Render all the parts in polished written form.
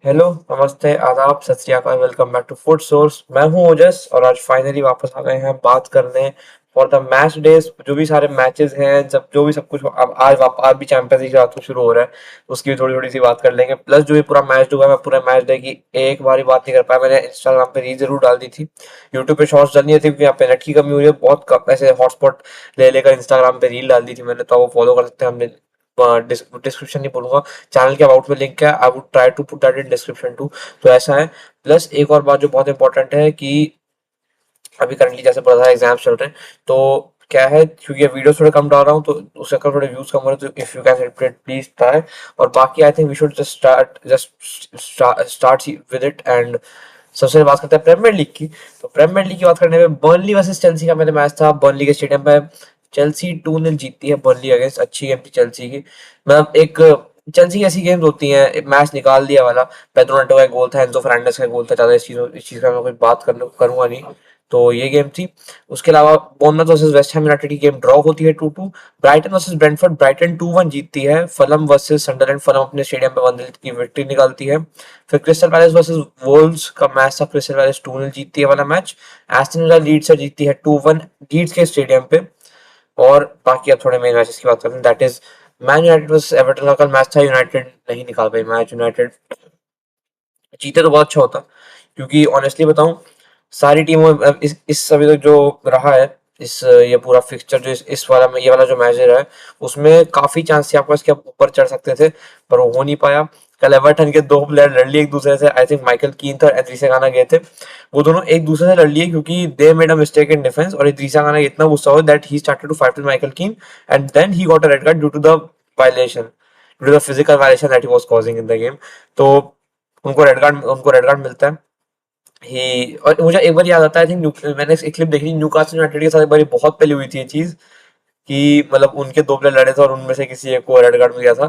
Hello, नमस्ते, आदाब, Sat Shri Akal, welcome back to food source. मैं हूं ओजस और आज फाइनली वापस आ गए हैं बात करने फॉर द मैच डेज। जो भी सारे मैचेस हैं, जब जो भी सब कुछ अब आज भी चैंपियंस लीग रात को शुरू हो रहा है, उसकी भी थोड़ी थोड़ी सी बात कर लेंगे। प्लस जो ये पूरा मैच हुआ, मैं पूरा मैच डे की एक बार बात नहीं कर पाया। मैंने इंस्टाग्राम पे रील जरूर डाल दी थी, यूट्यूब पे शॉर्ट्स डालनी थी क्योंकि यहाँ पे नेट की कमी हुई है बहुत कम। ऐसे हॉटस्पॉट ले लेकर इंस्टाग्राम पे रील डाल दी थी मैंने, तो वो फॉलो कर सकते हैं। हमने डिस्क्रिप्शन नहीं बोलूंगा, चैनल के अबाउट में लिंक है, I would try to put that in description too. तो ऐसा है। प्लस एक और बात जो बहुत इंपॉर्टेंट है कि अभी करंटली जैसे पढ़ा था, एग्जाम्स चल रहे हैं, तो क्या है, क्योंकि वीडियो थोड़े कम डाल रहा हूँ तो उससे अगर थोड़े व्यूज कम हो रहे हैं, तो if you can help it please try. और बाकी I think we should just start with it. And सबसे पहले बात करते हैं प्रीमियर लीग की। तो प्रीमियर लीग की बात करने में बर्नली वर्सेस चेल्सी का मेरे मैच था बर्नली के स्टेडियम पे। चेल्सी 2-0 जीतती है बर्नली अगेंस्ट। अच्छी गेम थी चेल्सी की। मतलब एक चेल्सी की ऐसी गेम्स होती हैं, मैच निकाल दिया वाला। पेड्रो नेटो का गोल था, एंजो फर्नांडिस का गोल था। ज्यादा इस चीज का मैं कोई बात करूंगा नहीं। तो ये गेम थी। उसके अलावा बोurnemouth वर्सेस वेस्ट हैम यूनाइटेड की गेम ड्रॉ होती है 2-2। ब्राइटन वर्सेस ब्रेंटफोर्ड, ब्राइटन 2-1 जीतती है। फलम वर्सेस सनडरलैंड, फलम अपने स्टेडियम पे 1-0 की विक्ट्री निकालती है। फिर क्रिस्टल पैलेस वर्सेस वोल्व्स का मैच था, क्रिस्टल पैलेस 2-0 जीतती है वाला मैच। एस्टन विला लीड्स से जीतती है 2-1 लीड्स के स्टेडियम पे। और बाकी अब थोड़े मेन मैचेस की बात करते हैं, that is man United versus Everton का कल मैच था। यूनाइटेड नहीं निकाल पाई मैच। यूनाइटेड जीते तो बहुत अच्छा होता, क्योंकि ऑनेस्टली बताऊं, सारी टीमों इस सभी तक जो रहा है, इस ये पूरा फिक्सचर जो इस वाला में, ये वाला जो मैच रहा है, उसमें काफी चांस थे आपको इसके ऊपर चढ़ सकते थे, पर वो हो नहीं पाया। कल एवर्टन के दो प्लेयर लड़ लिए एक दूसरे से। आई थिंक माइकल कीन था और एड्रिसा गाना गए थे। वो दोनों एक दूसरे से लड़ लिए क्योंकि they made a mistake in defence, और एड्रिसा गाना इतना गुस्सा हुआ that he started to fight with Michael Keane, and then he got a red card due to the violation, due to the physical violation that he was causing in the game. तो उनको red card मिलता है। ही और मुझे एक बार याद आता है, आई थिंक मैंने एक क्लिप देखी, न्यूकासल यूनाइटेड के साथ एक बार बहुत पहले हुई थी ये चीज, कि मतलब उनके दो प्लेयर लड़े थे और उनमें से किसी एक को रेड कार्ड मिल गया था।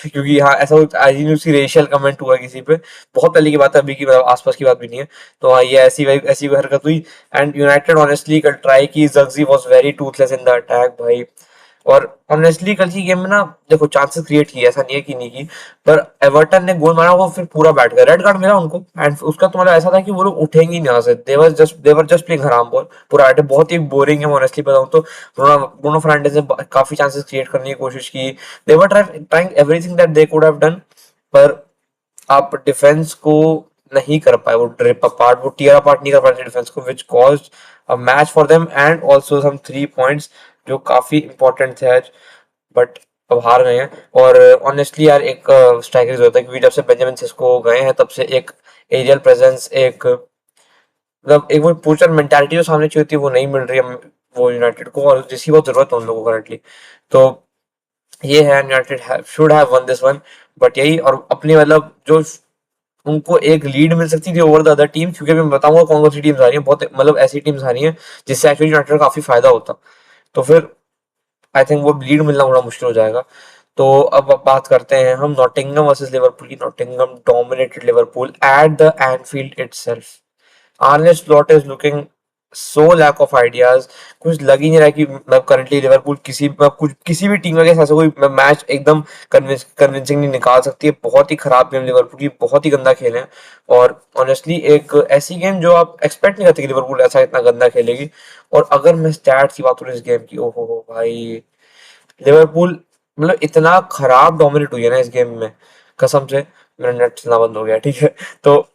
क्योंकि हाँ, ऐसा आई थिंक उसकी रेशियल कमेंट हुआ किसी पे। बहुत पहले की बात है, अभी की मतलब आसपास की बात भी नहीं है। तो हाँ, ये ऐसी हरकत हुई। एंड यूनाइटेड ऑनेस्टली कल ट्राई की, Zirkzee was very toothless in the attack भाई। और ऑनेस्टली कल की गेम में ना, देखो चांसेस क्रिएट किए, ऐसा नहीं है कि नहीं की, पर एवर्टन ने गोल मारा, वो फिर पूरा बैठ गया, रेड कार्ड मिला उनको। एंड उसका तो मतलब ऐसा था कि वो लोग उठेंगे ही नहीं यहाँ से। देवर जस्ट प्लेइंग हराम बॉल पूरा बैठे। बहुत ही बोरिंग है ऑनेस्टली बताऊं तो। ब्रूनो फर्नांडिस ने काफी चांसेस क्रिएट करने की कोशिश की। They were trying everything that they could have done, पर आप डिफेंस को नहीं कर पाए, वो ड्रिप अपार्ट, वो टीयर अपार्ट नहीं कर पाए डिफेंस को, which caused a match for them and also some 3 points जो काफी इंपॉर्टेंट थे आज। बट अब हार गए हैं। और ऑनेस्टली यार, एक स्ट्राइकर जरूरत है, क्योंकि जब से बेंजामिन सिस्को गए हैं, तब से एक एरियल प्रेजेंस, एक मतलब एक वो पोचर मेंटालिटी जो सामने चाहिए थी, वो नहीं मिल रही है वो यूनाइटेड को, और जिसकी बहुत जरूरत है उन लोगों को करंटली। तो ये है, United should have one this one. But यही, और अपनी मतलब जो उनको एक लीड मिल सकती थी ओवर द अदर टीम, क्योंकि मैं बताऊंगा कौन कौन सी टीम्स आ रही हैं, बहुत मतलब ऐसी टीम्स आ रही हैं जिससे एक्चुअली यूनाइटेड का काफी फायदा होता। तो फिर आई थिंक वो लीड मिलना थोड़ा मुश्किल हो जाएगा। तो अब बात करते हैं हम नॉटिंघम वर्सेस लिवरपूल की। Nottingham dominated Liverpool at the Anfield itself. Arne Slot is looking so lack of ideas. कुछ लग ही नहीं रहा कि मतलब करंटली लिवरपूल किसी भी टीम का ऐसा कोई मैच एकदम कन्विंसिंगली निकाल सकती है। बहुत ही खराब गेम लिवरपूल की, बहुत ही गंदा खेले हैं। और ऑनेस्टली एक ऐसी गेम जो आप एक्सपेक्ट नहीं करते कि लिवरपूल ऐसा इतना गंदा खेलेगी। और अगर मैं स्टैट्स की बात करूँ इस गेम की, ओहो हो भाई, लिवरपूल मतलब इतना खराब डोमिनेट हुई है ना इस गेम में, कसम से मेरा नेट चलना बंद हो गया, ठीक है। तो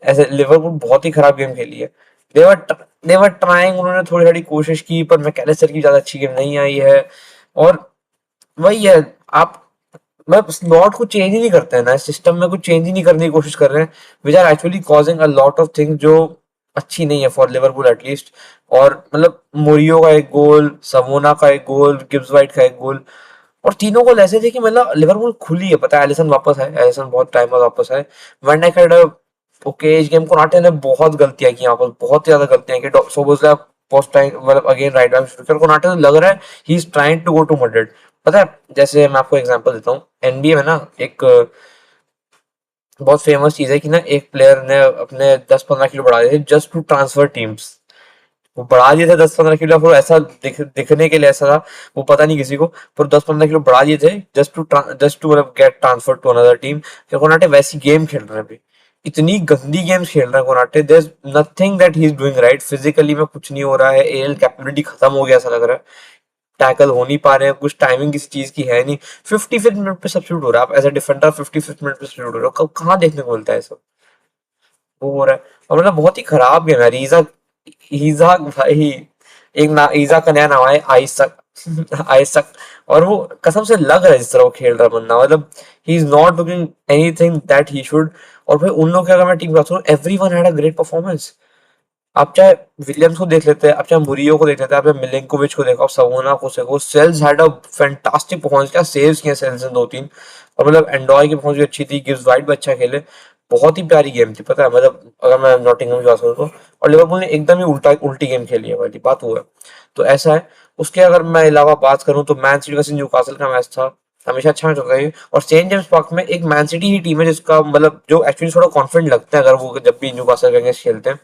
ऐसे लिवरपूल बहुत ही खराब गेम खेली है। देवर देवर ट्राइंग, उन्होंने थोड़ी थोड़ी कोशिश की, पर मैकेलिस्टर की ज्यादा अच्छी गेम नहीं आई है। और वही है, आप मतलब स्लॉट को चेंज ही नहीं करते हैं ना, सिस्टम में कुछ चेंज ही नहीं करने की कोशिश कर रहे हैं, which are actually causing a lot of things जो अच्छी नहीं है फॉर लिवरपूल एटलीस्ट। और मतलब मोरियो का एक गोल, समोना का एक गोल, गिब्स वाइट का एक गोल, और तीनों गोल ऐसे थे कि मतलब लिवरपूल खुली है। पता है, एलिसन वापस है, एलिसन बहुत टाइम बाद वापस है। वैन डाइक हैड ओके इस गेम को, नाटे ने बहुत गलतियां की यहाँ पर, बहुत ही ज्यादा गलतियां की। सोबोस्लाई पोस्ट टाइम मतलब अगेन राइट बैक शुरू किया, कोनाटे को लग रहा है he is trying to go to Madrid. पता है, जैसे मैं आपको एग्जांपल देता हूँ, एनबीए में ना एक बहुत फेमस चीज है कि ना, एक प्लेयर ने अपने 10-15 किलो बढ़ा दिए थे जस्ट टू ट्रांसफर टीम्स। वो बढ़ा दिए थे 10-15 किलो, फिर ऐसा दिखने के लिए ऐसा था, वो पता नहीं किसी को, पर 10-15 किलो बढ़ा दिए थे जस्ट टू मतलब get transfer to another team. फिर कोनाटे वैसी गेम खेल रहे हैं अभी। इतनी गंदी गेम्स खेल रहा है Konate, there is nothing that he is doing right, physically में कुछ नहीं हो रहा है, एएल कैपेबिलिटी खत्म हो गया ऐसा लग रहा है, टैकल हो नहीं पा रहे हैं, कुछ टाइमिंग किसी चीज की है नहीं। 55th मिनट पे सब्स्टिट्यूट हो रहा है, आप as a defender 55th minute पे सब्स्टिट्यूट हो रहे हो, कहाँ देखने को मिलता है सब, वो हो रहा है। और मतलब बहुत ही खराब गेम है। ईजा, ईजा भाई, एक ना ईजा का नया नाम है आइसक। आइसक। और वो कसम से लग रहा है जिस तरह वो खेल रहा है बंदा, मतलब ही is not doing anything that he should. और भाई उन लोग की अगर मैं टीम बात करूँ, everyone had a great performance. आप चाहे विलियम्स को देख लेते हैं, आप चाहे मुरियो को देख लेते हैं, आप चाहे मिलेंकोविच को देखो, आप सवोना को देखो, Sels had a fantastic performance, क्या सेव्स किए सेल्स ने 2-3। और मतलब एंडॉय की परफॉर्मेंस भी अच्छी थी, गिव्स वाइट भी अच्छा खेले, बहुत ही प्यारी गेम थी, पता है मतलब अगर मैं नॉटिंघम की बात करूँ तो। और लिवरपूल ने एकदम ही उल्टी गेम खेली है, वाली बात हुआ है। तो ऐसा है। उसके अगर मैं अलावा बात करूँ तो मैन सिटी वर्सेस न्यूकासल का मैच था, हमेशा अच्छा मैच होता है। और सेंट जेम्स पार्क में एक मैन सिटी ही टीम है जिसका मतलब जो एक्चुअली थोड़ा कॉन्फिडेंट लगता है अगर वो जब भी न्यूकासल के अगेंस्ट खेलते हैं।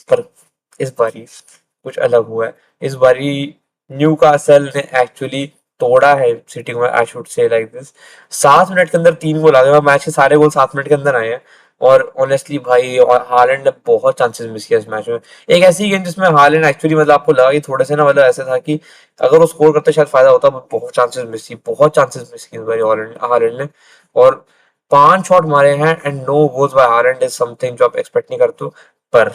पर इस बारी कुछ अलग हुआ है। इस बारी न्यूकासल ने एक्चुअली तोड़ा है सिटी को, I should say like this. 7 minute के अंदर 3 गोल आ गए, मैच के सारे गोल 7 मिनट के अंदर आए हैं। और ऑनेस्टली भाई, और हालैंड ने बहुत चांसेस मिस किया इस मैच में। एक ऐसी गेम जिसमें हालैंड एक्चुअली मतलब आपको लगा कि थोड़े से ना मतलब ऐसा था कि अगर वो स्कोर करते शायद फायदा होता, but बहुत चांसेस मिस की, बहुत चांसेस मिस की इस बारी हालैंड हालैंड ने। और 5 शॉट मारे हैं and no goals by Haaland is something जो आप एक्सपेक्ट नहीं करते हो। पर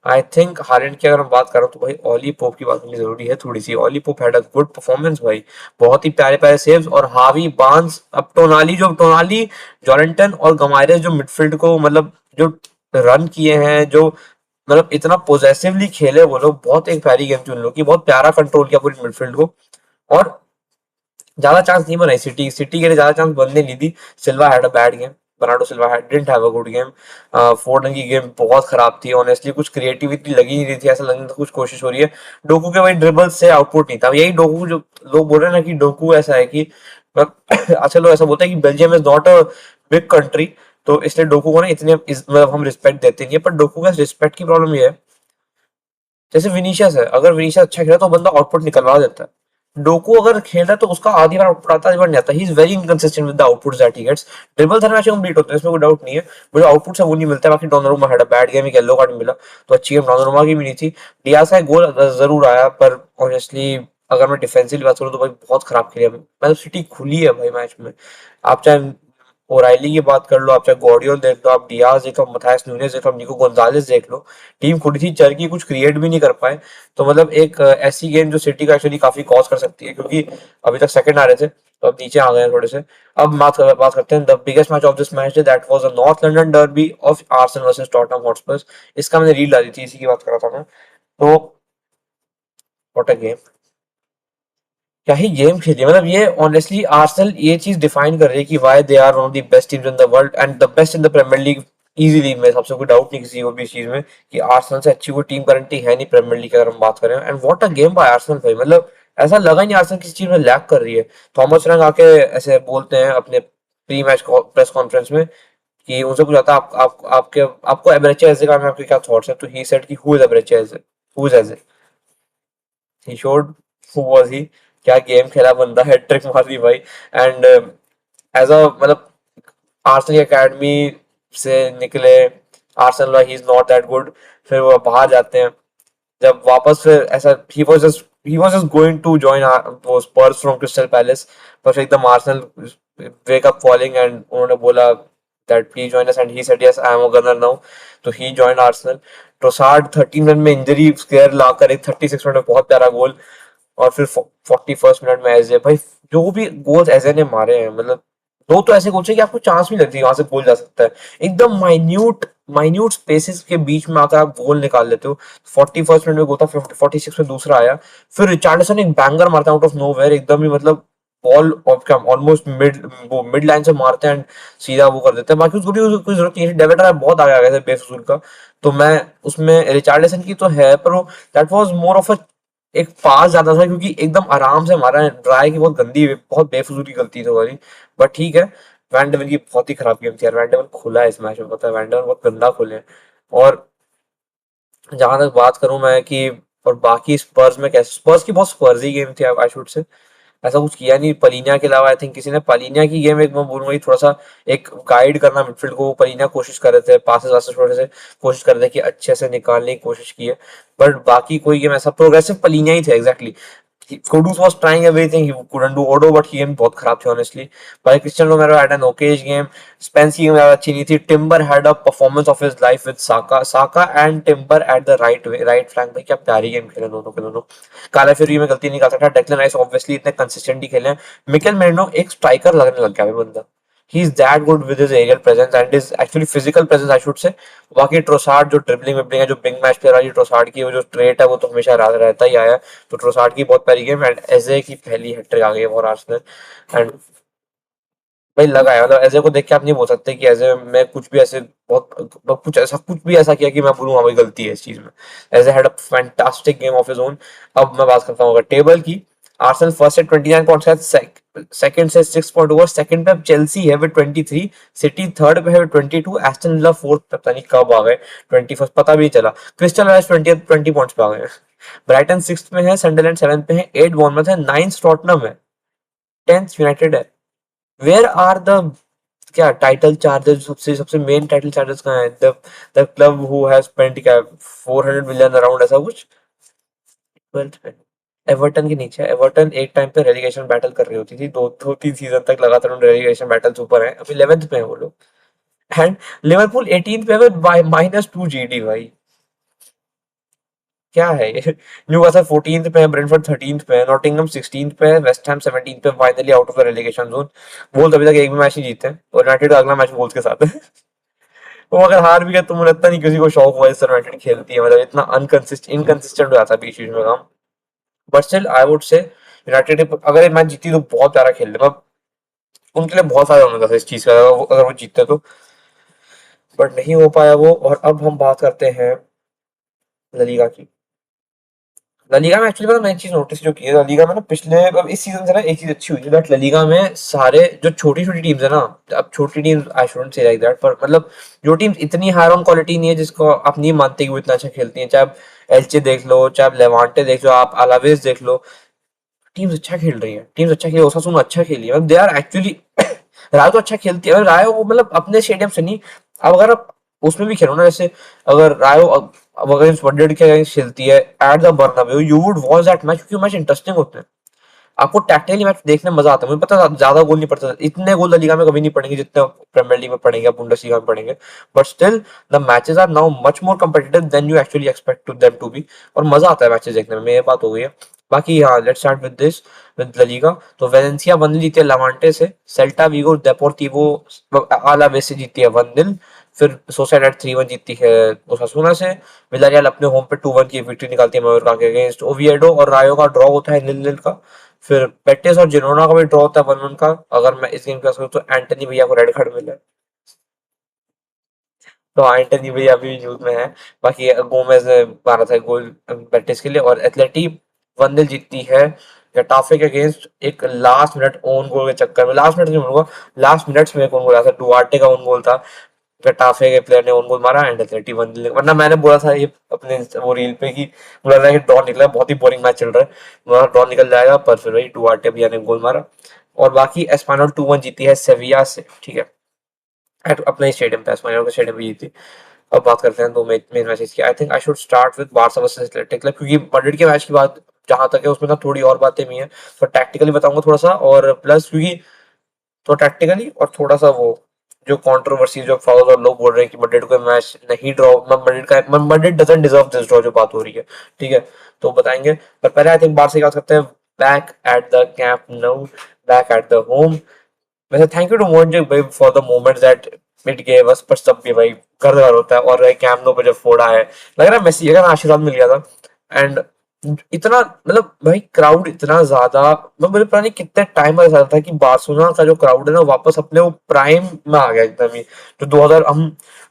आई थिंक हालैंड की अगर हम बात करें तो भाई ओली पोप की बात करनी जरूरी है थोड़ी सी। Ollie Pope had a good performance भाई, बहुत ही प्यारे प्यारे सेव्स। और हावी बार्न्स, अब टोनाली जोलिंटन और गमायरेस जो मिडफील्ड को मतलब जो रन किए हैं, जो मतलब इतना पोजेसिवली खेले वो लोग, बहुत एक प्यारी गेम थी उन लोग की, बहुत प्यारा कंट्रोल किया पूरी मिडफील्ड को। और ज्यादा चांस नहीं बनाई सिटी, सिटी के लिए ज्यादा चांस बनने नहीं दी। Silva had a bad game, Bernardo Silva had didn't have a good game. Foden की गेम बहुत खराब थी, ऑनेस्टली कुछ क्रिएटिविटी लगी नहीं रही थी, ऐसा लगने था कुछ कोशिश हो रही है। डोकू के भाई ड्रिबल से आउटपुट नहीं था, यही डोकू जो लोग बोल रहे हैं ना कि डोकू ऐसा है कि अच्छा लोग ऐसा बोलते हैं कि Belgium is not a big country, तो इसलिए डोकू को ना इतने मतलब हम रिस्पेक्ट देते नहीं है। पर डोकू का रिस्पेक्ट की प्रॉब्लम ये है, जैसे विनीशियस है, अगर विनीशियस अच्छा खेला तो बंदा आउटपुट निकलवा देता है। डोकू अगर खेल रहा है तो उसका आधी बार आउटपुट आता है, आधी बार नहीं आता। He is very inconsistent with the output that he gets. Dribble हर मैच में कंप्लीट होते हैं, इसमें कोई डाउट नहीं है, मुझे आउटपुट से वो नहीं मिलता है। बाकी Donnarumma had a bad game, एक येलो कार्ड मिला, तो अच्छी गेम डोनारुमा की भी नहीं थी। डियास का गोल जरूर आया, पर ऑनेस्टली अगर मैं डिफेंसिव बात करूँ तो भाई बहुत खराब खेली है, मतलब सिटी खुली है भाई मैच में। आप चाहे ओराइली की बात कर लो, आप चाहे गॉर्डियोल देख लो, आप डियाज देख लो, मथायस नूनेज देख लो, निको गोंजालेस देख लो, टीम खुली थी चल की, कुछ क्रिएट भी नहीं कर पाए। तो मतलब एक ऐसी गेम जो सिटी का एक्चुअली काफी कॉज कर सकती है, क्योंकि अभी तक सेकंड आ रहे थे तो अब नीचे आ गए हैं थोड़े से। अब बात करते हैं the biggest match of this match, that was a north London derby of Arsenal versus Tottenham Hotspurs. इसका मैंने रील डाली थी, इसी की बात कर रहा था मैं। तो व्हाट अ गेम, क्या ही गेम खेली है। मतलब ये ऑनेस्टली आर्सेनल ये चीज डिफाइन कर रही है कि why they are one of the best teams in the world and the best in the Premier League easily. मेरे हिसाब से कोई डाउट नहीं किसी को भी इस चीज में कि आर्सेनल से अच्छी कोई टीम करंटली है नहीं प्रीमियर लीग की अगर हम बात करें। And what a game by Arsenal भाई, मतलब ऐसा लगा ही नहीं आर्सेनल किसी चीज में लैग कर रही है। थॉमस रैंक आके ऐसे बोलते हैं अपने प्री मैच प्रेस कॉन्फ्रेंस में कि उनसे पूछा था आप आपके आपको एबरेचे ऐसे का में आपके क्या थॉट्स है, तो ही सेड कि हु इज एबरेचे ऐसे, हु इज ऐसे, he showed who was he. क्या गेम खेला बंदा, हैट्रिक मार दी भाई। एंड एज अ मतलब आर्सेनल एकेडमी से निकले, Arsenal he is not that good, फिर वो बाहर जाते हैं, जब वापस फिर ऐसा he was just going to join वो स्पर्स फ्रॉम क्रिस्टल पैलेस, पर फिर एकदम Arsenal wake up calling and उन्होंने बोला that please join us and he said yes I am a gunner now. तो he join Arsenal. Trossard 13 run में injury scare लाकर एक 36 मिनट में बहुत प्यारा गोल। और फिर 41st मिनट में एजे भाई, जो भी गोल्स एजे ने मारे हैं, मतलब दो तो ऐसे गोल्स है कि आपको चांस भी लगती है वहां से गोल जा सकता है, एकदम माइन्यूट माइन्यूट स्पेसेस के बीच में आकर आप गोल निकाल लेते हो। 41st मिनट में गोल था, 46 में दूसरा आया। फिर रिचार्डसन एक बैंगर मारता है आउट ऑफ नोवेयर, एकदम ही मतलब बॉल ऑलमोस्ट मिड लाइन से मारते हैं एंड सीधा वो कर देते हैं। बाकी उसको भी कोई जरूरत नहीं है, डेविड बहुत आगे आ गया था बेफिजूल का। तो मैं उसमें रिचार्डसन की तो है, पर वो that was more of a एक पास ज्यादा था, क्योंकि एकदम आराम से मारा है, ड्राई की बहुत गंदी बहुत बेफिजूल की गलती थी हमारी। बट ठीक है। वैंडेवन की बहुत ही खराब गेम थी यार, वैंडेवन खुला है इस मैच में, पता है वैंडेवन बहुत गंदा खुले हैं। और जहां तक बात करूं मैं कि और बाकी स्पर्स में कैसे, स्पर्स की बहुत स्पर्जी गेम थी आई शुड से। ऐसा कुछ किया नहीं पलीनिया के अलावा। आई थिंक किसी ने पलीनिया की गेम एक मैं बोलूंगा थोड़ा सा एक गाइड करना मिडफील्ड को, पलीनिया कोशिश कर रहे थे, पासेस वासेस थोड़े से कोशिश कर रहे थे कि अच्छे से निकालने की कोशिश की है, बट बाकी कोई गेम ऐसा प्रोग्रेसिव पलीनिया ही थे exactly. Kudus was trying everything. He couldn't do Odo, but he game बहुत खराब थे honestly. But Cristiano Romero had an okay game. Spence की game ज़्यादा अच्छी नहीं थी. Timber had a performance of his life with Saka. Saka and Timber at the right way, right flank पे क्या प्यारी गेम खेले दोनों के दोनों. काला फिर मैं गलती नहीं कर सकता. डेक्लन राइस obviously इतने consistently खेले हैं. मिकेल मेरिनो एक स्ट्राइकर लगने लग गया है बंदा. He is that good with his aerial presence and his actually physical presence I should say. बाकी ट्रोसार्ड जो ड्रिबलिंग विबलिंग है, जो बिग मैच प्लेयर वाली ट्रोसार्ड की वो जो ट्रेट है वो तो हमेशा रहता ही आया है। तो ट्रोसार्ड की बहुत प्यारी गेम एंड एजे की पहली हैट्रिक आ गई है फॉर आर्सेनल। एंड भाई लगा है, मतलब एजे को देख के आप नहीं बोल सकते कि एजे में कुछ भी ऐसे कुछ भी ऐसा किया कि मैं बोलूँ हाँ भाई गलती है इस चीज में। AJ had a fantastic game of his own. अब मैं बात करता हूँ अगर टेबल की, आर्सेनल फर्स्ट से 29 पॉइंट्स है, सेकंड से 6 पॉइंट ओवर, सेकंड पे चेल्सी है विद 23, सिटी थर्ड पे है विद 22, एस्टन विला फोर्थ पे पता नहीं कब आ गए 21st, पता भी नहीं चला। क्रिस्टल पैलेस 20 पॉइंट्स पे आ गए। ब्राइटन सिक्स्थ में है, सनडरलैंड सेवंथ पे है, 8 बॉर्नमouth है, 9th टॉटनहम है, 10th यूनाइटेड है। वेयर आर द क्या टाइटल चार्जर्स, सबसे सबसे मेन टाइटल चार्जर्स कहाँ है? The club who has spent क्या 400 मिलियन अराउंड ऐसा कुछ 12th पे। एवर्टन के नीचे है। एवर्टन एक टाइम पे रेलीगेशन बैटल कर रही होती थी, दो तीन सीजन तक लगातार उन रेलीगेशन बैटल ऊपर है, अभी 11th पे है वो लोग। एंड लिवरपूल 18th पे है -2 जीडी भाई, क्या है ये? न्यूकासल 14th पे है, ब्रेंटफोर्ड 13th पे है, नॉटिंघम 16th पे है, वेस्ट हैम 17th पे, finally out of the relegation zone. Wolves अभी तक एक भी मैच नहीं जीते हैं और यूनाइटेड का अगला मैच वोल्स के साथ है। वो अगर हार भी गया तो मुझे लगता नहीं किसी को शौक हुआ इस यूनाइटेड खेलती है, मतलब इतना इनकंसिस्टेंट हो जाता है बीच बीच में काम। But still I would say United अगर ये मैच जीती तो बहुत प्यारा खेल रहे, मतलब उनके लिए बहुत फायदा होने था इस चीज का अगर वो जीतते तो, बट नहीं हो पाया वो। और अब हम बात करते हैं ललीगा की। ललीगा में एक्चुअली पता मैं एक चीज नोटिस जो की है ललीगा में ना, पिछले अब इस सीजन से ना एक चीज अच्छी हुई है दैट ललीगा में सारे जो छोटी छोटी टीम्स है ना, अब छोटी टीम्स आई शुडंट से लाइक दैट, पर मतलब जो टीम्स इतनी हायर ऑन क्वालिटी नहीं है जिसको आप नहीं मानते कि वो इतना अच्छा खेलती हैं, चाहे आप एल्चे देख लो, चाहे आप लेवांटे देख लो, आप अलावेस देख लो, टीम्स अच्छा खेल रही है, टीम्स अच्छा खेल, ओसासुना अच्छा खेली है, दे आर एक्चुअली राय तो अच्छा खेलती है, राय वो मतलब अपने स्टेडियम से नहीं, अब अगर आप उसमें भी खेलो ना, जैसे अगर रायो अब अगेंस्ट वनडेड के अगेंस्ट खेलती है at the Bernabeu, you would watch that match क्योंकि मैच इंटरेस्टिंग होते हैं, आपको टैक्टिकली मैच देखने में मजा आता है। मुझे पता है ज्यादा गोल नहीं पड़ता, इतने गोल लीगा में कभी नहीं पड़ेंगे जितने प्रीमियर लीग में पड़ेंगे, बुंडेसलीगा में पड़ेंगे, but still the matches are now much more competitive than you actually expect to them to be, और मजा आता है मैचेस देखने में, ये बात हो गई है। बाकी हाँ, let's start with this with La Liga. तो वेलेंसिया 1 जीती है लवांटे से, सेल्टा विगो डेपोर्टिवो आलावेस से जीती है 1-0, फिर सोसाइडेड 3-1 जीती है ओसासुना से, विलारियल अपने होम पे 2-1 की विक्ट्री निकालती है मायोर्का के अगेंस्ट, ओविएडो और रायो का ड्रॉ होता है 0-0 का, फिर पेटिस और जिरोना का भी ड्रॉ होता है 1-1 का। अगर मैं इस गेम की बात करूँ तो एंटनी भैया को रेड कार्ड मिला है, तो एंटनी भैया अभी न्यूज में है। बाकी गोमेज ने मारा था गोल पेटिस के लिए, और एथलेटी 1-0 जीतती है गटाफे के अगेंस्ट, एक लास्ट मिनट ओन गोल के चक्कर में, लास्ट मिनट नहीं बोलूंगा, लास्ट मिनट्स में एक ओन गोल आया था, डुआर्टे का ओन गोल था, गटाफे के प्लेयर ने ओन गोल मारा एंड एथलेटी 1-0, वरना मैंने बोला था ये अपने वो रील पे कि मुझे लग रहा है कि ड्रॉ निकला है, बहुत ही बोरिंग मैच चल रहा है, मुझे ड्रॉ निकल जाएगा, पर फिर वही डुआर्टे भैया ने गोल मारा। और बाकी एस्पानोल 2-1 जीती है सेविया से, ठीक है, अपने ही स्टेडियम पे, एस्पानोल के स्टेडियम पे जीती। अब बात करते हैं दो मेन मैचेस की। I think I should start with Barça versus athletic club, क्योंकि मैड्रिड के मैच की बात जहां तक है उसमें ना थोड़ी और बातें भी हैं, तो टैक्टिकली बताऊंगा थोड़ा सा, और प्लस क्योंकि तो टैक्टिकली और थोड़ा सा वो जो कंट्रोवर्सी जो फाउल और लोग बोल रहे हैं कि मैड्रिड को मैच नहीं draw, Madrid doesn't deserve this draw जो बात हो रही है, ठीक है, तो बताएंगे। पर पहले आई थिंक बारसा की बात करते हैं, back at the camp now, back at the home. वैसे थैंक यू टू मोहनजी भाई for the moments that it gave us, पर सब भी भाई घर घर होता है, और कैंप नो पे जब फोड़ा है लग रहा है मेसी अगर आशीर्वाद मिल गया था। एंड इतना मतलब भाई क्राउड इतना ज्यादा, मैं मुझे पता नहीं कितने टाइम में ऐसा था कि बार्सिलोना का जो क्राउड है ना वापस अपने वो प्राइम में आ गया एकदम ही, जो 2000 हम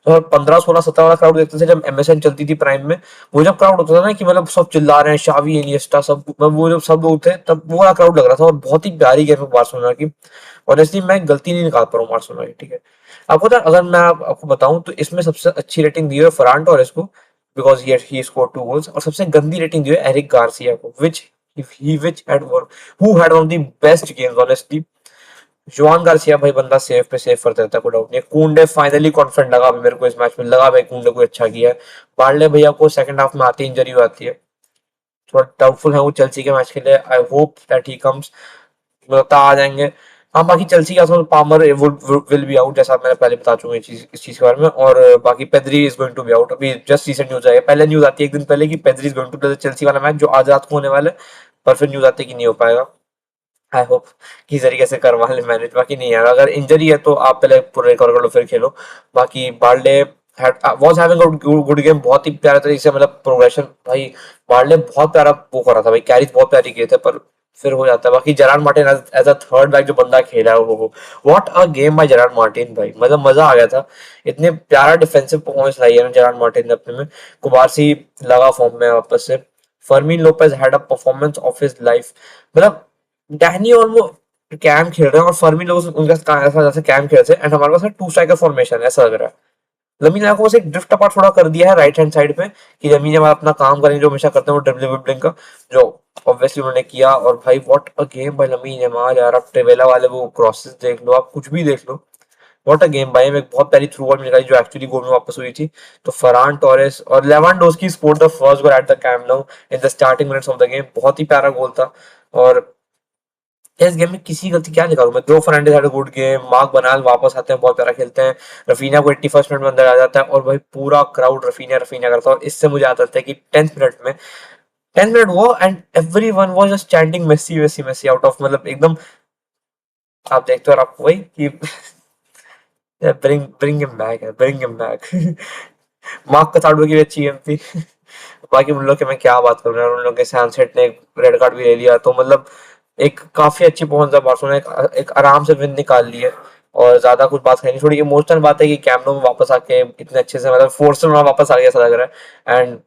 2015 16 17 वाला क्राउड देखते थे जब एमएसएन चलती थी प्राइम में, वो जब क्राउड होता था ना कि मतलब सब चिल्ला रहे हैं शावी इनिएस्टा सब, वो जब सब लोग थे तब वो वाला क्राउड लग रहा था, और बहुत ही प्यारी गेम है बार्सिलोना की। ऑनेस्टली मैं गलती नहीं निकाल पा रहा हूँ बार्सिलोना की, ठीक है। आपको पता है, अगर मैं आपको बताऊं तो इसमें सबसे अच्छी रेटिंग दी है फरान टोरेस को, बिकॉज ही स्कोर 2 गोल्स, और सबसे गंदी रेटिंग दी है एरिक गार्सिया को, विच he which had one who had one of the best games honestly. जुआन गार्सिया भाई बंदा सेव पे सेव करता रहता है, कोई डाउट नहीं है। कुंडे फाइनली कॉन्फिडेंट लगा मेरे को इस मैच में, लगा भाई कुंडे को अच्छा किया है। पार्ले भैया को सेकंड हाफ में आती इंजरी हो जाती है, थोड़ा डाउटफुल है वो चेल्सी के मैच के लिए। I hope that he comes, लगता आ जाएंगे। हाँ बाकी चेल्सी का पामर विल बी आउट, जैसा मैंने पहले बता चुका हूँ इस चीज के बारे में। और बाकी Pedri is going to be out. अभी जस्ट रिसेंट न्यूज आई है, पहले न्यूज आती है एक दिन पहले कि Pedri is going to play Chelsea वाला मैच जो आज रात को होने वाला है, पर फिर न्यूज आती है कि नहीं हो पाएगा। आई होप किसी तरीके से करवा ले मैनेज, बाकी नहीं यार अगर इंजरी है तो आप पहले पूरा रिकवर कर लो फिर खेलो। बाकी barley was having good game, बहुत ही प्यारे तरीके से मतलब प्रोग्रेशन भाई। बार्ले बहुत प्यारा वो कर रहा था भाई, कैरीज बहुत प्यारी किए थे, पर फिर हो जाता है। बाकी Gerard Martin as a third back जो बंदा खेला है वो, what a game by Gerard Martin भाई, मतलब मजा आ गया था। इतने प्यारा डिफेंसिव परफॉर्मेंस लाई है ना जेरार्ड मार्टिन ने अपने में। कुबारसी लगा फॉर्म में वापस से। फर्मीन Lopez had a performance of his life, मतलब डैनी और वो कैम खेल रहे हैं और फर्मी लोग उनका ऐसा जैसे कैम खेल रहे हैं, एंड हमारे पास टू स्ट्राइकर फॉर्मेशन ऐसा लग रहा है। लमीन यामाल को बस एक ड्रिफ्ट अपार्ट थोड़ा कर दिया है राइट हैंड साइड पे, कि लमीन यामाल अपना काम करेंगे जो हमेशा करते हैं वो ड्रिबलिंग विबलिंग का, जो ऑब्वियसली उन्होंने किया। और भाई what a game by Lamine Yamal यार, आप टेवेला वाले वो क्रॉसेस देख लो, आप कुछ भी देख लो, व्हाट अ गेम भाई। में बहुत प्यारी थ्रू आउट निकाली जो एक्चुअली गोल में वापस हुई थी। तो फरान टोरेस और Lewandowski scored the first goal at the Camp Nou in the starting minutes of the game, बहुत ही प्यारा गोल था। और इस गेम में किसी गलती क्या निकालूं मैं, जो Fernandes had a good game, Marc Bernal वापस आते हैं बहुत प्यारा खेलते हैं, रफीना को 81st मिनट में अंदर आ जाता है और भाई पूरा क्राउड रफीना रफीना करता है। और इससे मुझे आता है कि 10th मिनट में 10 मिनट वो and everyone was just chanting Messi Messi Messi out of, मतलब एकदम आप देखते हो और आपको वही कि ब्रिंग ब्रिंग हिम बैक है, bring him back. Marc Casado की भी अच्छी गेम थी। बाकी उन लोग के मैं क्या बात करूं यार, उन लोग के सैनसेट ने रेड कार्ड भी ले लिया, तो मतलब एक काफी अच्छी पहुंच है बार्सिलोना ने, एक आराम से विन निकाल ली है। और ज्यादा कुछ बात है नहीं, थोड़ी इमोशनल बात है कि कैम्प नो में वापस आके इतने अच्छे से मतलब फोर्स में वापस आ गया ऐसा लग रहा है। एंड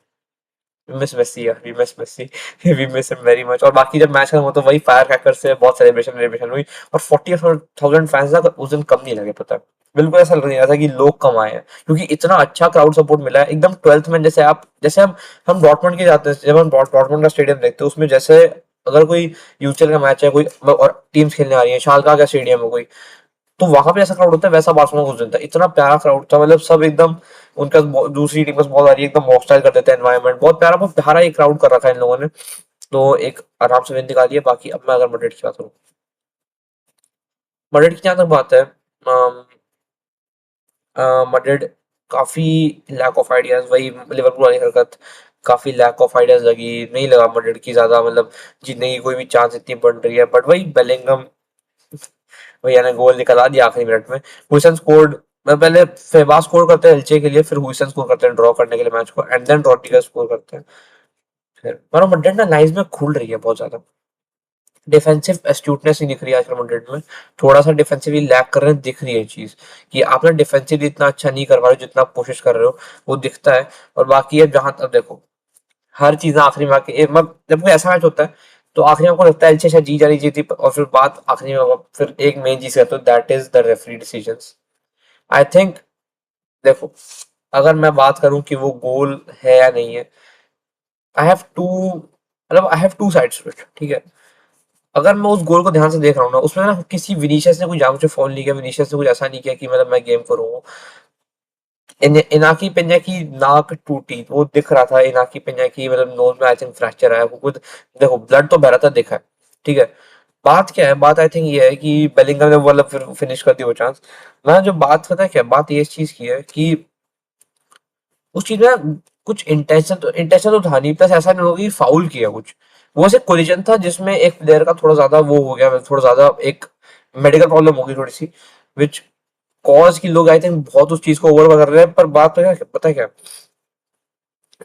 मिस मेसी यार, we miss Messi, we miss him very much. और बाकी जब मैच खत्म हुआ तो वही फायर क्रैकर से बहुत सेलिब्रेशन सेलिब्रेशन हुई। और 40,000 फैंस ना उस दिन कम नहीं लगे, पता है बिल्कुल ऐसा लग नहीं रहा था कि लोग कम आए हैं, क्योंकि इतना अच्छा क्राउड सपोर्ट मिला है एकदम 12th में। जैसे आप जैसे हम डॉर्टमुंड के जाते हैं, जब हम डॉर्टमुंड का स्टेडियम देखते हैं उसमें जैसे अगर कोई यूसीएल का मैच है कोई और टीम्स खेलने आ रही है, शालका का स्टेडियम है कोई, तो वहां पे ऐसा क्राउड होता है वैसा बार्सिलोना उस दिन था, इतना प्यारा क्राउड था, मतलब सब एकदम उनका दूसरी टीम बस बहुत आ रही है एकदम हॉस्टाइल कर देते हैं एनवायरनमेंट, बहुत प्यारा बहुत प्यारा ये क्राउड कर रखा है इन लोगों ने। तो एक आराम से विन निकाली है। बाकी अब मैं अगर मड्रिड की बात करूँ, मड्रिड की जहाँ तक बात है, मड्रिड काफी लैक ऑफ आइडियाज, वही लिवरपूल वाली हरकत, काफी लैक ऑफ आइडियाज लगी, नहीं लगा मड्रिड की ज्यादा मतलब जीतने की कोई भी चांस इतनी बन रही है। बट वही बेलिंगम भैया ने गोल निकला दिया आखिरी मिनट में। हुइसन स्कोर्ड, मैं पहले फेबा स्कोर करते हैं एल्चे के लिए, फिर हुइसन स्कोर करते हैं ड्रॉ करने के लिए मैच को, एंड देन रॉड्रिगेज स्कोर करते हैं। फिर पर मड्रिड ना लाइंस में खुल रही है बहुत ज्यादा, डिफेंसिव एस्ट्यूटनेस नहीं दिख रही है आजकल मड्रिड में, थोड़ा सा डिफेंसिवली लैक कर रहे हैं, दिख रही है चीज कि आप ना डिफेंसिवली इतना अच्छा नहीं कर पा रहे हो जितना आप कोशिश कर रहे हो, वो दिखता है। और बाकी अब जहां तक देखो हर चीज ना आखिरी में आके मतलब जब कोई ऐसा मैच होता है तो आखिरी में आपको लगता है अच्छा शायद जी जा रही जीती, और फिर बात आखिरी में फिर एक मेन चीज है तो that is the referee decisions. I think देखो अगर मैं बात करूं कि वो गोल है या नहीं है, आई हैव टू मतलब I have two sides to it, ठीक है। अगर मैं उस गोल को ध्यान से देख रहा हूँ ना, उसमें ना किसी विनीशियस ने कोई जानबूझ के फाउल नहीं किया, विनीशियस ने कुछ ऐसा नहीं किया कि मतलब मैं गेम करूँ। इनाकी पेन्या की नाक टूटी वो दिख रहा था, इनाकी पेन्या की मतलब नोज में आई थिंक फ्रैक्चर आया, वो खुद देखो ब्लड तो बह रहा था दिखा है, ठीक है। बात क्या है, बात आई थिंक ये है कि बेलिंगम ने मतलब फिर फिनिश कर दी वो चांस। मैं जो बात पता है क्या, बात ये इस चीज की है कि उस चीज में कुछ इंटेंशन तो था नहीं, प्लस ऐसा नहीं होगा कि फाउल किया कुछ, वो सिर्फ कोलिजन था जिसमें एक प्लेयर का थोड़ा ज्यादा वो हो गया, थोड़ा ज्यादा एक मेडिकल प्रॉब्लम हो गई थोड़ी सी, विच कॉज की लोग आई थिंक बहुत उस चीज को ओवर कर रहे हैं। पर बात तो क्या पता है क्या,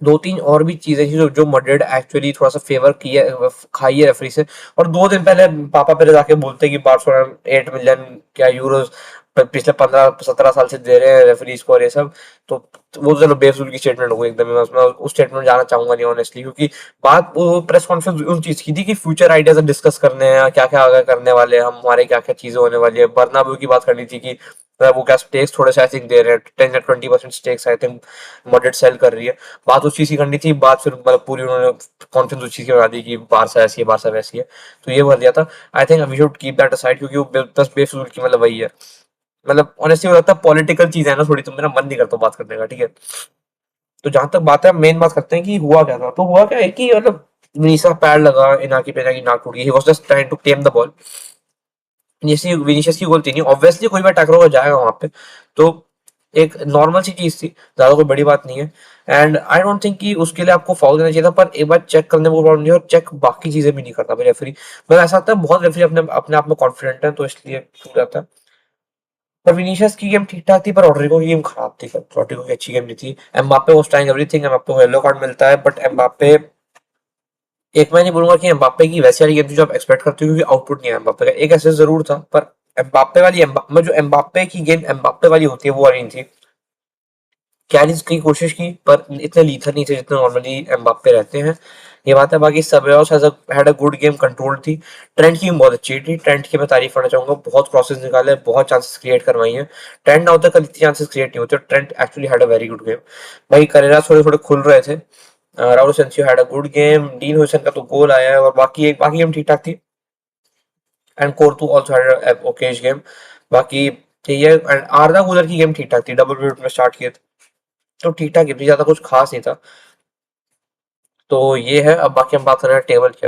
दो तीन और भी चीजें थी जो मड्रिड एक्चुअली थोड़ा सा फेवर की है खाई है रेफरी से। और 2 दिन पहले पापा पहले जाके बोलते कि बार्सिलोना 8 मिलियन क्या यूरोस पिछले 15-17 साल से दे रहे हैं रेफरीज को और ये सब। तो वो तो चलो बेफिजूल की स्टेटमेंट हो गई एकदम, मैं उस स्टेटमेंट में जाना चाहूंगा नहीं ऑनेस्टली, क्योंकि बात वो प्रेस कॉन्फ्रेंस उन चीज की थी कि फ्यूचर आइडियाज डिस्कस करने हैं, क्या क्या आगे करने वाले हैं हम, हमारे क्या क्या चीजें होने वाली है। बर्नाब्यू की बात करनी थी कि वो क्या स्टेक्स थोड़े से आई थिंक दे रहे हैं, 10 या 20% stakes I think Madrid sell कर रही है। बात उस चीज की करनी थी, बात फिर मतलब पूरी उन्होंने कॉन्फ्रेंस उस चीज की बना दी कि बारसा ऐसी है, बारसा वैसी है। तो ये कर दिया था। I think we should keep that aside, क्योंकि वो बस बेफिजूल की मतलब वही है, मतलब ऑनेस्टली लगता है पॉलिटिकल चीज है ना थोड़ी, तो मेरा मन नहीं करता बात करने का, ठीक है। तो जहां तक बात है, मेन बात करते हैं कि हुआ क्या था। तो हुआ क्या है कि मतलब विनीसियस पैर लगा, इनाकी पेना की नाक टूट गई, he was just trying to tame the ball. जैसे विनीशियस की गलती नहीं, ऑब्वियसली कोई बार टैकल होकर जाएगा वहां पे, तो एक नॉर्मल सी चीज थी, ज्यादा कोई बड़ी बात नहीं है। एंड आई डोंट थिंक कि उसके लिए आपको फाउल देना चाहिए था, पर एक बार चेक करने में कोई प्रॉब्लम नहीं है, और चेक बाकी चीजें भी नहीं करता भाई रेफरी। मतलब ऐसा लगता है बहुत रेफरी अपने अपने आप में कॉन्फिडेंट है, तो इसलिए छूट जाता है। पर विनीशियस की गेम ठीक ठाक थी, पर रॉड्रिगो की गेम खराब थी, रॉड्रिगो की अच्छी गेम नहीं थी। Mbappe was trying everything, Mbappe को येलो कार्ड मिलता है, बट एम्बाप्पे, एक मैं नहीं बोलूंगा कि एम्बाप्पे की वैसी वाली गेम थी जो आप एक्सपेक्ट करते हो, क्योंकि आउटपुट नहीं है एम्बाप्पे का, एक ऐसे जरूर था, पर एम्बाप्पे वाली मैं जो एम्बाप्पे की गेम एम्बाप्पे वाली होती है वो वाली नहीं थी। कैरीज की कोशिश की, पर इतने लीथर नहीं थे जितने नॉर्मली एम्बाप्पे रहते हैं, ये बात है। बाकी Ceballos had a good game, control थी। ट्रेंट की गेम बहुत अच्छी थी, ट्रेंट की मैं तारीफ करना चाहूंगा, बहुत क्रॉसेस निकाले, बहुत चांसेस क्रिएट करवाई हैं। ट्रेंट ना होता कल इतनी चांसेस क्रिएट नहीं होते, Trent actually had a very good game. भाई करेरा थोड़े थोड़े खुल रहे थे। Raul Asencio had a good game, Dean Huijsen का तो गोल आया है, और बाकी गेम ठीक ठाक थी। And Courtois also had a okayish game. बाकी यही है। एंड आर्दा गुलर की गेम ठीक ठाक थी, डबल पिवट में स्टार्ट किए थे, तो ठीक ठाक गेम थी, ज्यादा कुछ खास नहीं था। तो ये है। अब बाकी हम बात कर रहे हैं टेबल की।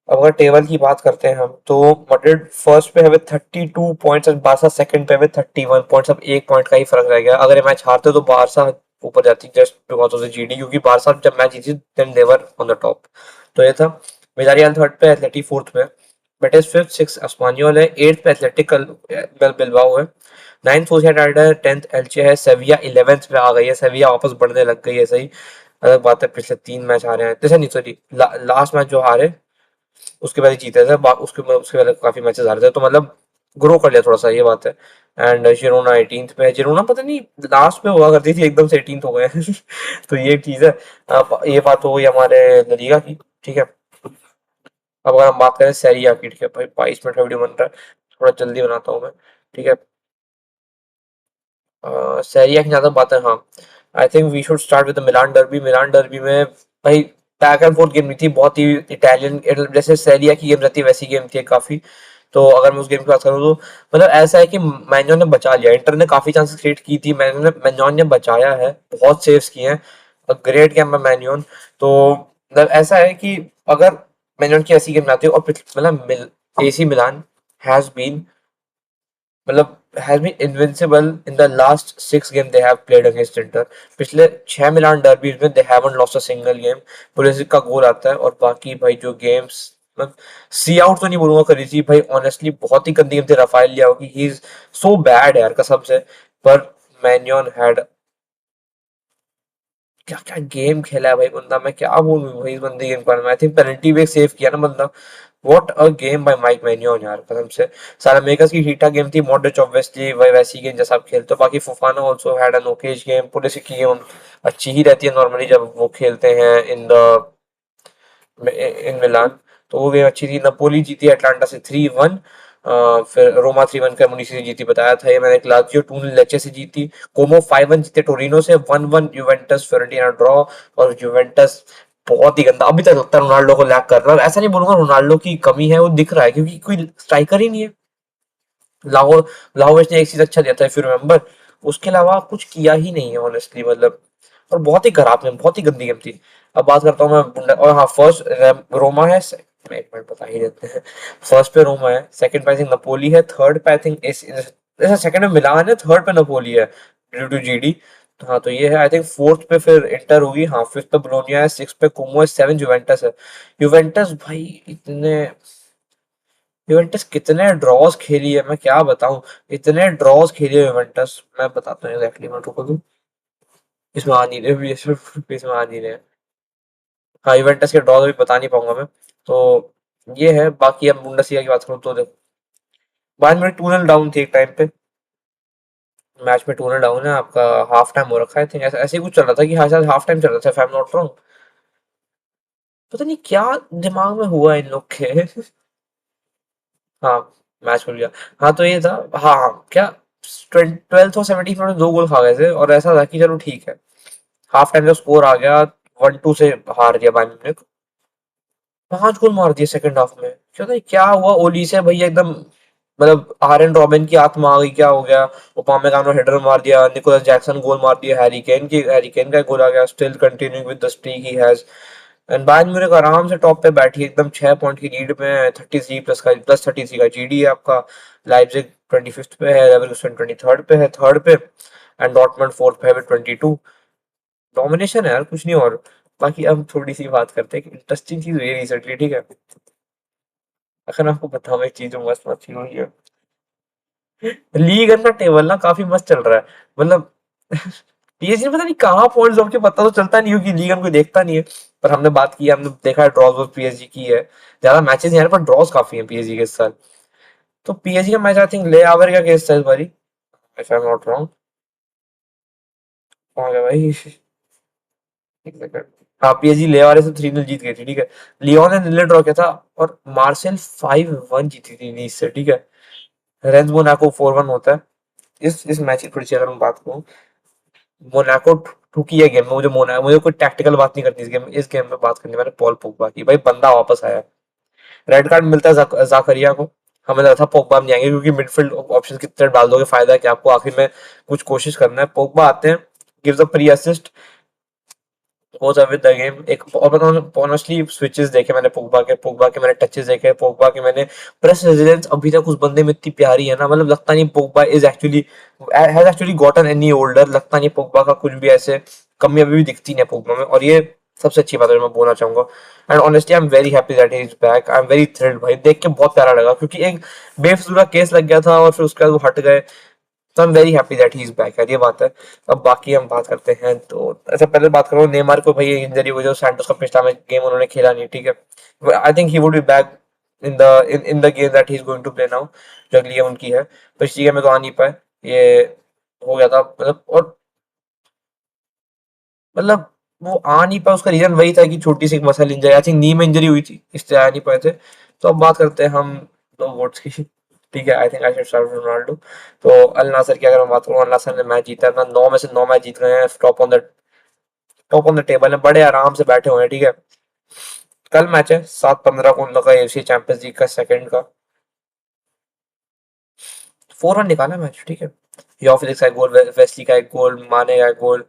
अगर टेबल की बात करते हैं हम, तो मैड्रिड फर्स्ट पे है विद 32 पॉइंट्स, और बारसा सेकंड पे विद 31 पॉइंट्स। अब एक पॉइंट का ही फर्क रह गया, अगर ये मैच हारते तो बारसा ऊपर जाती just because of the GD, क्योंकि बारसा जब मैच जीती then they were on the top. तो ये था। विजारियल थर्ड पे, एथलेटिक फोर्थ पे, बेटिस फिफ्थ, सिक्स एस्पानियोल है, एट्थ पे एथलेटिक बिलबाओ है, नाइन्थ सोसिएडाड है, 10th एल्चे है, सेविया 11th पे आ गई है, सेविया वापस बढ़ने लग गई है सही। अलग बात है पिछले 3 मैच हारे हैं, जैसे नहीं सॉरी, लास्ट मैच जो हारे उसके पहले जीते थे, उसके पहले काफी मैचेस हारे थे, तो मतलब ग्रो कर लिया थोड़ा सा, ये बात है। एंड जिरोना 18th पे है, जिरोना पता नहीं लास्ट पे हुआ करती थी, एकदम से 18th हो गए तो ये एक चीज है। ये बात हो गई हमारे लीगा की, ठीक है। अब अगर हम बात करें सेरिया की, ठीक है भाई, 22 मिनट का वीडियो बन रहा है, थोड़ा जल्दी बनाता हूँ मैं, ठीक है। सेरिया की ज्यादा बात है, हाँ। I think we should start with Milan derby. Milan derby में भाई बैक एंड फोर्थ गेम नहीं थी, बहुत ही इटालियन, जैसे सेरिया की गेम रहती है वैसी गेम थी काफी। तो अगर मैं उस गेम की बात करूँ, तो मतलब ऐसा है कि मैन्योन ने बचा लिया, इंटर ने काफी चांसेस क्रिएट की थी, मैन्योन ने बचाया है, बहुत सेव्स किए हैं, ग्रेट गेम है मैन्योन। तो मतलब ऐसा है कि अगर मैन्योन की ऐसी गेम आती है, और मतलब एसी मिलान हैज बीन, मतलब has been invincible in the last 6 games they have played against Inter। पिछले 6 मिलान डर्बीज में they haven't lost a single game। Pulisic का गोल आता है, और बाकी भाई जो गेम्स, मतलब सी आउट तो नहीं बोलूंगा करी थी भाई, ऑनेस्टली बहुत ही गंदी गेम थी राफेल लियाओ की, ही इज सो बैड यार कसम से। पर मैन्योन हैड, क्या क्या गेम खेला है भाई बंदा, मैं क्या बोलूं भाई इस बंदे गेम के बारे में। आई थिंक पेनल्टी भी एक सेव किया ना बंदा। What a game by Mike मैन्योन यार कसम से। सारा मेकर्स की ठीक ठाक गेम थी, मॉडरिच ऑब्वियसली वही वैसी गेम जैसा आप खेलते हो, बाकी Fofana also had an okayish game, पुलिस की गेम अच्छी ही रहती है नॉर्मली जब वो खेलते हैं इन मिलान। तो वो गेम अच्छी थी। नपोली जीती अटलांटा से 3-1। फिर रोमा 3-1 का मुनिसी से जीती, बताया था ये मैंने। लाजियो 2 लेचे से जीती। कोमो 5-1 जीते टोरिनो से। 1-1 यूवेंटस फियोरेंटीना ड्रॉ। और यूवेंटस बहुत ही गंदा, अभी तक लगता है रोनाल्डो को लैक कर रहा है, ऐसा नहीं बोलूंगा रोनाल्डो की कमी है, वो दिख रहा है क्योंकि कोई स्ट्राइकर ही नहीं है। लाहौर लाहौर ने एक चीज अच्छा दिया था, इफ यू रिमेम्बर, उसके अलावा कुछ किया ही नहीं है ऑनेस्टली, मतलब। और बहुत ही खराब गेम, बहुत ही गंदी गेम थी। अब बात करता हूँ मैं और हाँ, फर्स्ट रोमा है, एक मिनट बता ही देते हैं। फर्स्ट पे रोमा है, सेकंड पे आई थिंक नपोली है, थर्ड पे आई थिंक ऐसा सेकंड में मिलान है, थर्ड पे नपोली है ड्यू टू जीडी। हाँ तो ये है। आई थिंक फोर्थ पे फिर इंटर होगी, हाँ फिफ्थ पे बोलोनिया है, सिक्स पे कोमो है, सेवन जुवेंटस है। युवेंटस भाई इतने यूवेंटस कितने ड्रॉज खेली है मैं क्या बताऊं, इतने ड्रॉज खेली है यूवेंटस, मैं बताता हूँ एग्जैक्टली, मैं रुको तुम, इसमें आ नहीं रहे, इसमें आ नहीं रहे। हाँ यूवेंटस के ड्रॉज अभी बता नहीं पाऊंगा मैं। तो ये है। बाकी अब बुंडसलीगा की बात करूँ तो देखो, बाद में 2-0 डाउन थी एक टाइम पे, मैच में 2-0 डाउन है आपका, हाफ टाइम हो रखा है, थिंक ऐसा ऐसे ही कुछ चल रहा था कि हाँ शायद हाफ टाइम चल रहा था, if I am not wrong. पता नहीं क्या दिमाग में हुआ इन लोग के। हाँ, मैच खुल गया। हाँ तो ये था, हाँ हाँ क्या, 12th और 17th में 2 गोल खा गए थे, और ऐसा था कि चलो ठीक है, हाफ टाइम का स्कोर आ गया, 1-2 से हार गया बायर्न म्यूनिख। 5 गोल मार दिए सेकंड हाफ में, क्या था क्या हुआ, ओली से भैया एकदम, मतलब आरएन रॉबिन की आत्मा आ गई, क्या हो गया, ओपामेकानो ने हेडर मार दिया, निकोलस जैक्सन गोल मार दिया, हैरी केन का गोल आ गया, still continuing with the streak he has. And Bayern Munich आराम से टॉप पे बैठी है, एकदम 6 पॉइंट की लीड में है, 33 प्लस 33 का जीडी है आपका। लाइप्जिग 25th पे है, लेवरकुसेन 23rd पे है, थर्ड पे, एंड डॉर्टमंड फोर्थ पे है 22। डोमिनेशन है यार, कुछ नहीं। और बाकी अब थोड़ी सी बात करते हैं कि इंटरेस्टिंग चीज हुई है रिसेंटली, ठीक है। अगर आपको बताऊं एक चीज जो मस्त मस्त चीज हुई है, लीग का टेबल ना काफी मस्त चल रहा है, मतलब पीएसजी पता नहीं कहाँ पॉइंट्स ड्रॉप के, पता तो चलता नहीं हो कि लीग कोई देखता नहीं है। पर हमने बात की है, हमने देखा है ड्रॉज वॉज पीएसजी की है, ज्यादा मैचेस नहीं आ रहे पर ड्रॉज काफी है पीएसजी के इस साल। तो पीएसजी का मैच आई थिंक ले आवर का केस था इस बारी, if I am not wrong. कहाँ गया भाई, एक सेकंड। हाँ, पीएसजी ले आवर से 3-0 जीत गई थी, ठीक है। लियोन ने नीले ड्रॉ किया था, और मार्सेल 5-1 जीती थी नीस से, ठीक है। रेंज मोनाको 4-1 होता है। इस मैच की थोड़ी सी अगर मैं बात करूँ, मोनाको ठुकी है गेम में, मुझे कोई टैक्टिकल बात नहीं करनी इस गेम में बात करनी है मैंने पॉल पोगबा की, भाई बंदा वापस आया। रेड कार्ड मिलता है जाकरिया को, हमें लगा था पोगबा हम जाएंगे, क्योंकि मिडफील्ड ऑप्शन कितने डाल दोगे, फायदा है कि आपको आखिर में कुछ कोशिश करना है। पोगबा आते हैं, gives a pre assist, goes away with the game। एक और बताऊं, ऑनेस्टली स्विचेस देखे मैंने पोगबा के मैंने टचेस देखे, पोगबा के मैंने प्रेस रेजिलेंस अभी तक उस बंदे में इतनी प्यारी है ना, मतलब लगता नहीं Pogba is actually has actually gotten any older, लगता नहीं पोगबा का कुछ भी ऐसे कमी अभी भी दिखती नहीं है पोगबा में, और ये सबसे अच्छी बात है जो मैं बोलना चाहूंगा। And honestly I am very happy that he is back, I am very thrilled भाई, देख के बहुत प्यारा लगा, क्योंकि एक बेफिजूल केस लग गया था और फिर उसके बाद वो हट गए। तो I am very happy that he is back यार, ये बात है। अब बाकी हम बात करते हैं, तो ऐसा पहले बात करो नेमार को, भाई इंजरी हुई जो सैंटोस का पिछला में गेम उन्होंने खेला नहीं, ठीक है। I think he would be back in the game that he is going to play now, जो अगली गेम उनकी है। पिछली गेम में तो आ नहीं पाए, ये हो गया था, मतलब और मतलब वो आ नहीं पाया, उसका रीजन वही था कि छोटी सी एक मसल इंजरी, आई थिंक नी में इंजरी हुई थी, इसलिए आ नहीं पाए थे। तो अब बात करते हैं हम दो वोट्स की, ठीक है। I think I should start with Ronaldo. तो अल नासर की अगर मैं बात करूँ, अल नासर ने मैच जीता है ना, 9 में से 9 मैच जीत गए हैं, टॉप ऑन द टेबल है, बड़े आराम से बैठे हुए हैं, ठीक है। कल मैच है 7/15 को उन लोग का एफसी चैंपियंस लीग का सेकंड का, 4-1 निकाला मैच, ठीक है। यो फिलिक्स का एक गोल, वेस्ली का एक गोल, माने का एक गोल,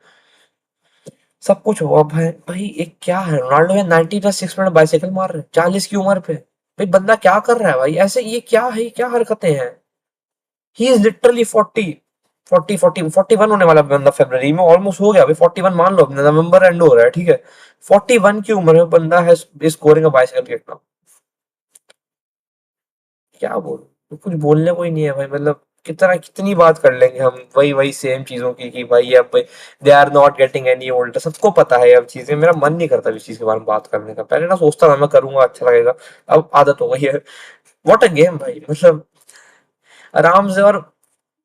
सब कुछ हुआ भाई। भाई एक क्या है, रोनाल्डो है 90+6 मिनट बाइसाइकिल मार रहे हैं 40 की उम्र पे, भाई बंदा क्या कर रहा है भाई ऐसे, ये क्या है, क्या हरकतें हैं। ही इज लिटरली 41 होने वाला बंदा, फरवरी में ऑलमोस्ट हो गया, अभी 41 मान लो, नवंबर एंड हो रहा है, ठीक है। 41 की उम्र में बंदा है scoring a bicycle kick now, क्या बोलूं, तो कुछ बोलने को ही नहीं है भाई, मतलब कितनी बात कर लेंगे हम वही वही सेम चीजों की, कि भाई अब they are not getting any older, सबको पता है अब चीजें, मेरा मन नहीं करता इस चीज के बारे में बात करने का, पहले ना सोचता था मैं करूंगा अच्छा लगेगा, अब आदत हो गई है। व्हाट अ गेम भाई, मतलब आराम से। और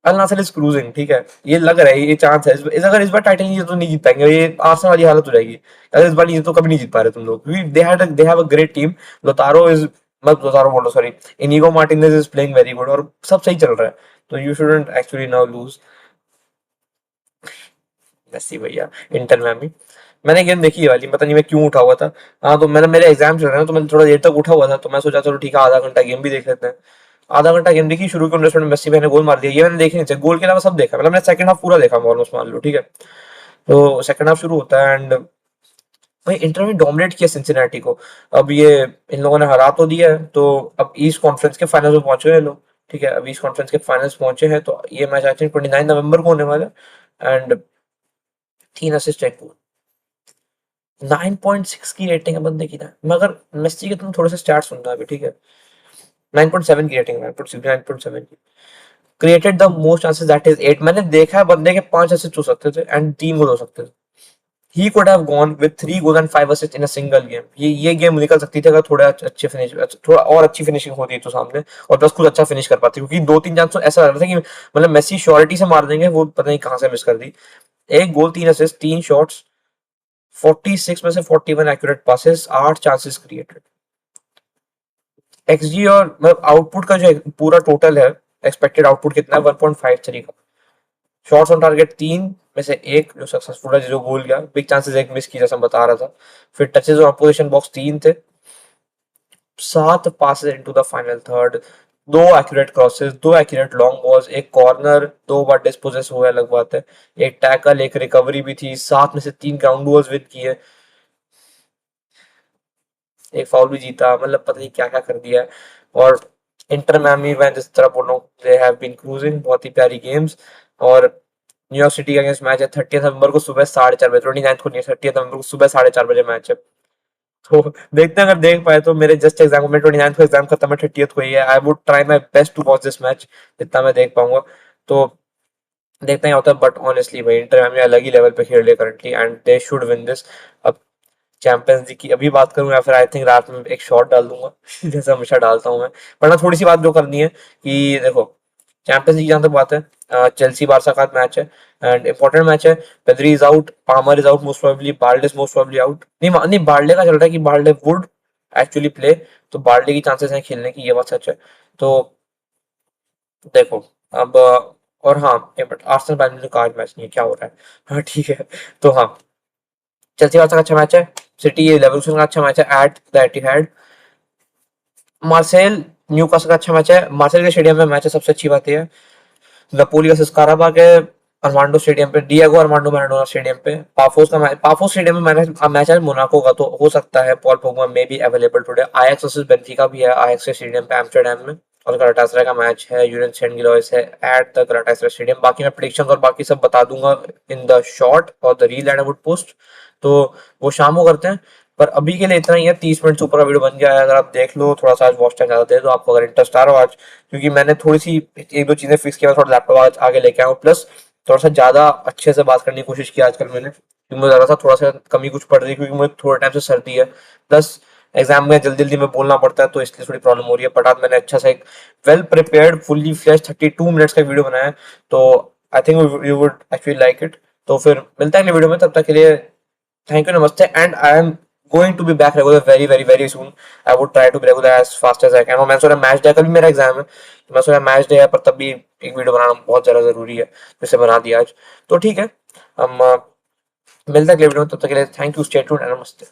अल नासर इज क्रूजिंग, ठीक है, ये लग रहा है, ये चांस है अगर इस बार टाइटल नहीं जीते तो नहीं जीत पाएंगे, ये आर्सेनल वाली हालत हो जाएगी, अगर इस बार नहीं जीते तो कभी नहीं जीत पा रहे तुम लोग, क्योंकि they have a great team. Lautaro is, मत लोतारो बोलो sorry, Inigo Martinez is playing very good, और सब सही चल रहा है, तो you shouldn't actually now lose. Messi भैया, इंटर में मैंने गेम देखी है वाली, पता नहीं मैं क्यों उठा हुआ था। हाँ तो मैंने, मेरे एग्जाम चल रहे हैं तो मैं थोड़ा देर तक उठा हुआ था, तो मैं सोचा चलो ठीक है आधा घंटा गेम भी देख लेते हैं। आधा घंटा गेम देखी, शुरू के 19 मिनट मेस्सी भाई ने गोल मार दिया, ये मैंने देखी नहीं चाहिए, गोल के अलावा सब देखा, मतलब मैंने सेकंड हाफ पूरा देखा ऑलमोस्ट मान लो, ठीक है। तो सेकंड हाफ शुरू होता है, एंड भाई इंटर में डोमिनेट किया सिंसिनैटी को। अब ये इन लोगों ने हरा तो दिया है, तो अब ईस्ट कॉन्फ्रेंस के फाइनल्स में पहुंचे हैं लोग, ठीक है। अब ईस्ट कॉन्फ्रेंस के फाइनल्स पहुंचे हैं, तो ये मैच आई थिंक 29 नवंबर को होने वाला है, एंड 3 असिस्ट 9.6 की रेटिंग है बंदे की ना, मगर मेस्सी के तुम थोड़े से स्टार्ट सुनना अभी, ठीक है। 9.7 की रेटिंग, 9.6 9.7 की। Created the most chances that is 8, मैंने देखा है बंदे के 5 असिस्ट हो सकते थे एंड 3 गोल हो सकते थे, he could have gone with 3 goal and 5 assist in a single game. ये गेम निकल सकती थी अगर थोड़ा और अच्छी फिनिशिंग होती तो सामने, और बस खुद अच्छा फिनिश कर पाती, क्योंकि 2-3 चांस तो ऐसा लग रहा था कि मतलब मेसी श्योरिटी से मार देंगे, वो पता नहीं कहाँ से मिस कर दी। 1 गोल, 3 असिस्ट, 3 शॉट्स, 46 में से 41 accurate passes, 8 chances created. XD और मतलब आउटपुट का जो पूरा टोटल है, एक्सपेक्टेड आउटपुट कितना है, 1.53 का। शॉट्स ऑन टारगेट 3 में से 1 जो सक्सेसफुल है, जो गोल गया, बिग चांसेस 1 मिस की, जैसा मैं बता रहा था। फिर टचेस ऑन अपोजिशन बॉक्स 3 थे, 7 passes into the final third, 2 accurate crosses, 2 accurate long balls, एक कॉर्नर, 2 बार डिस्पोजेस हुआ, अलग बात है, एक टैकल, एक रिकवरी भी थी, 7 में से 3 ग्राउंड बॉल्स विन किए, एक फाउल भी जीता, मतलब पता नहीं क्या क्या कर दिया है। और इंटर मियामी, मैं जिस तरह बोल रहा हूँ, दे हैव बीन क्रूजिंग, बहुत ही प्यारी गेम्स। और न्यूयॉर्क सिटी का अगेंस्ट मैच है 30 नवंबर को सुबह 4:30 बजे, 29 को नहीं, 30 नवंबर को सुबह 4:30 बजे मैच है। तो देखते हैं, अगर देख पाए तो। मेरे जस्ट एग्जाम में 29 को एग्जाम खत्म है, 30th को ही है। I would try my best to watch this match, जितना मैं देख पाऊंगा। तो देखते हैं क्या होता है, बट ऑनेस्टली भाई इंटर मियामी अलग ही लेवल पे खेल रही है currently, and they should win this. अब चैंपियंस लीग की अभी बात करूं, या फिर आई थिंक रात में एक शॉट डाल दूंगा जैसे हमेशा डालता हूं मैं। पर ना थोड़ी सी बात जो करनी है कि देखो, चैंपियंस लीग जहां तक बात है, चेल्सी बारसा का मैच है, एंड इंपॉर्टेंट मैच है। Pedri is out, Palmer is out most probably, Balde is most probably out. नहीं, बार्ले का चल रहा है कि बार्ले वुड एक्चुअली प्ले, तो बार्ले की चांसेस हैं खेलने की, ये बात सच है। तो देखो, अब और हाँ, बट आर्सेनल बायर्न म्यूनिख का आज मैच नहीं है, क्या हो रहा है। हाँ ठीक है। तो हाँ, चेल्सी बारसा का अच्छा मैच है, सिटी लेवरकुसन का अच्छा मैच है एट द एटिहाड, मार्सेल न्यूकासल का अच्छा मैच है, मार्सेल के स्टेडियम में मैच है, सबसे अच्छी बात यह है। नापोली वर्सेस काराबाग है, अरमांडो स्टेडियम पे, डिएगो अरमांडो मैराडोना स्टेडियम पे। पाफोस का मैच, पाफोस स्टेडियम में मैच है मोनाको का, तो हो सकता है Paul Pogba may be available today. Ajax versus बेंफिका भी है, आयक्स के स्टेडियम पे एम्स्टर्डम में। और गलाटासराय का मैच है, यूरेन सेंट गिलोइस है एट द गलाटासराय स्टेडियम। बाकी मैं प्रेडिक्शंस और बाकी सब बता दूंगा इन द शॉर्ट और the reel and I would post, तो वो शाम को करते हैं। पर अभी के लिए इतना ही है, 30 मिनट से ऊपर का वीडियो बन गया है, अगर आप देख लो थोड़ा सा, आज वॉच टाइम ज्यादा दे दो आपको, अगर इंटरेस्ट आ रहा हो आज, क्योंकि मैंने थोड़ी सी एक दो चीजें फिक्स किया, थोड़ा लैपटॉप आज आगे लेके आया हूँ, प्लस थोड़ा सा ज्यादा अच्छे से बात करने की कोशिश की आजकल मैंने, क्योंकि मुझे ज्यादा सा थोड़ा सा कमी कुछ पड़ रही है, क्योंकि मुझे थोड़े टाइम से सर्दी है, प्लस एग्जाम में जल्दी जल्दी में बोलना पड़ता है, तो इसलिए थोड़ी प्रॉब्लम हो रही है। बट आज मैंने अच्छा सा एक well prepared fully flesh 32 minutes का वीडियो बनाया है, तो I think you would actually like it. तो फिर मिलता है अगले वीडियो में, तब तक के लिए thank you, namaste, and I am going to be back regular very very very soon. I would try to be regular as fast as I can। और मैं सोचा मैच डे, कल भी मेरा एग्जाम है, तो मैं सोचा मैच डे है, पर तब भी एक वीडियो बनाना बहुत ज़्यादा ज़रूरी है, जिसे बना दिया आज। तो ठीक है, हम मिलते हैं अगले वीडियो में, तब तक के लिए thank you, stay tuned and नमस्ते।